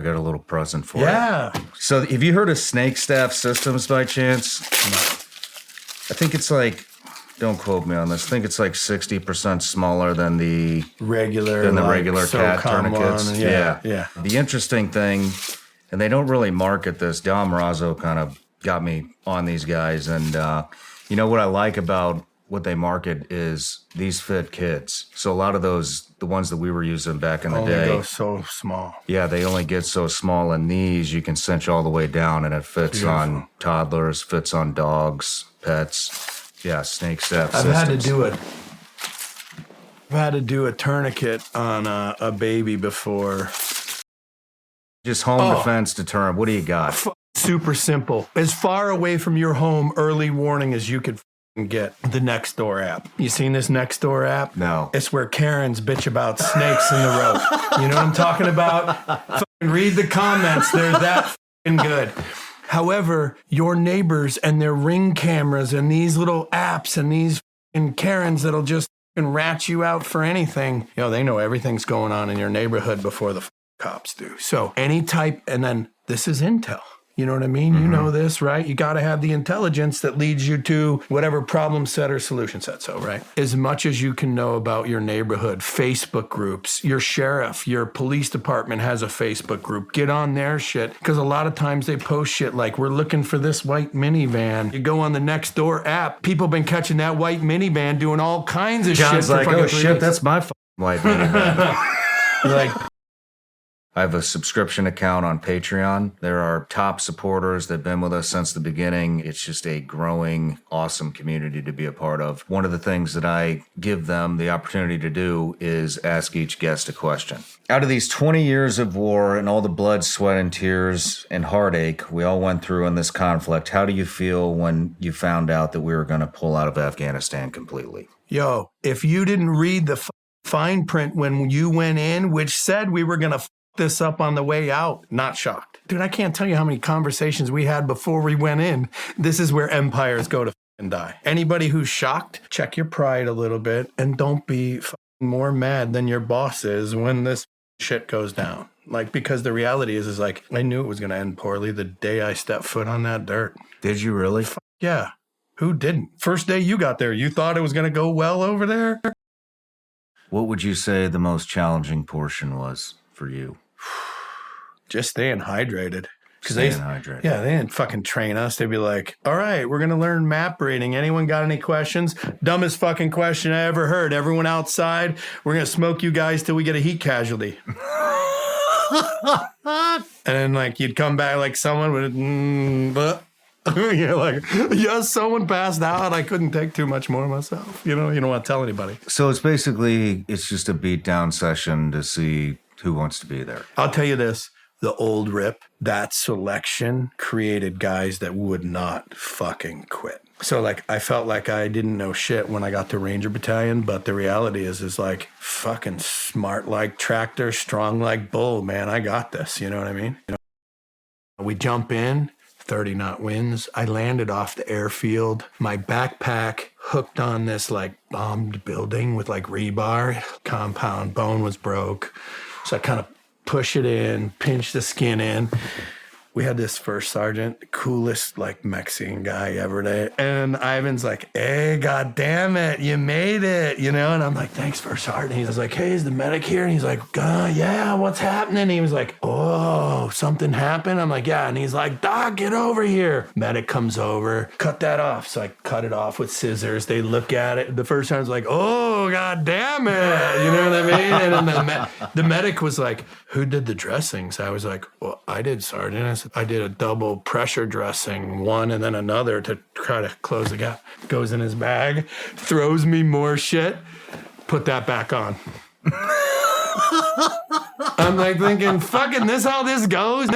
got a little present for you. Yeah. So have you heard of Snake Staff Systems by chance? No. I think it's like, don't quote me on this, I think it's like 60% smaller than the regular cat tourniquets. One. Yeah. The interesting thing, and they don't really market this, Dom Razzo kind of got me on these guys. And you know what I like about what they market is these fit kids. So a lot of those, the ones that we were using back in the day. Only go so small. Yeah, they only get so small, and these you can cinch all the way down, and it fits on toddlers, fits on dogs, pets. Yeah, Snake Staff Systems. I've had to do a tourniquet on a baby before. Just home defense deterrent. What do you got? Super simple. As far away from your home, early warning as you could get. The Nextdoor app. You seen this Nextdoor app? No. It's where Karens bitch about snakes in the road. You know what I'm talking about? Read the comments. They're that good. However, your neighbors and their Ring cameras and these little apps and these Karens that'll just rat you out for anything, they know everything's going on in your neighborhood before the cops do. So any type, and then this is intel. You know what I mean? Mm-hmm. You know this, right? You got to have the intelligence that leads you to whatever problem set or solution set. So, right? As much as you can know about your neighborhood, Facebook groups, your sheriff, your police department has a Facebook group. Get on their shit. Because a lot of times they post shit like, we're looking for this white minivan. You go on the Nextdoor app, people been catching that white minivan doing all kinds of John's shit. Like, oh shit, that's my white minivan. Like, I have a subscription account on Patreon. There are top supporters that have been with us since the beginning. It's just a growing, awesome community to be a part of. One of the things that I give them the opportunity to do is ask each guest a question. Out of these 20 years of war and all the blood, sweat, and tears and heartache we all went through in this conflict, how do you feel when you found out that we were going to pull out of Afghanistan completely? Yo, if you didn't read the fine print when you went in, which said we were going to this up on the way out, not shocked. Dude, I can't tell you how many conversations we had before we went in. This is where empires go to die. Anybody who's shocked, check your pride a little bit and don't be more mad than your boss is when this shit goes down. Like, because the reality is like, I knew it was going to end poorly the day I stepped foot on that dirt. Did you really? Yeah. Who didn't? First day you got there, you thought it was going to go well over there? What would you say the most challenging portion was for you? Just staying hydrated. Hydrated. Yeah, they didn't fucking train us. They'd be like, all right, we're going to learn map reading. Anyone got any questions? Dumbest fucking question I ever heard. Everyone outside, we're going to smoke you guys till we get a heat casualty. And then, like, you'd come back like someone would, you're like, yes, someone passed out. I couldn't take too much more myself. You don't want to tell anybody. So it's just a beat down session to see who wants to be there. I'll tell you this. The old rip, that selection created guys that would not fucking quit. So, like, I felt like I didn't know shit when I got to Ranger Battalion, but the reality is like, fucking smart like tractor, strong like bull, man. I got this, you know what I mean? We jump in, 30-knot winds. I landed off the airfield. My backpack hooked on this, like, bombed building with, like, rebar. Compound bone was broke. So I kind of push it in, pinch the skin in. We had this first sergeant, coolest, like, Mexican guy ever there. And Ivan's like, hey, God damn it, you made it, And I'm like, thanks, first sergeant. He was like, hey, is the medic here? And he's like, yeah, what's happening? And he was like, oh, something happened? I'm like, yeah. And he's like, Doc, get over here. Medic comes over, cut that off. So I cut it off with scissors. They look at it. The first sergeant's like, oh, God damn it. You know what I mean? And then the medic was like, who did the dressings? I was like, well, I did, sergeant. I said, I did a double pressure dressing, one and then another to try to close the gap. Goes in his bag, throws me more shit, put that back on. I'm like thinking, fucking this how this goes?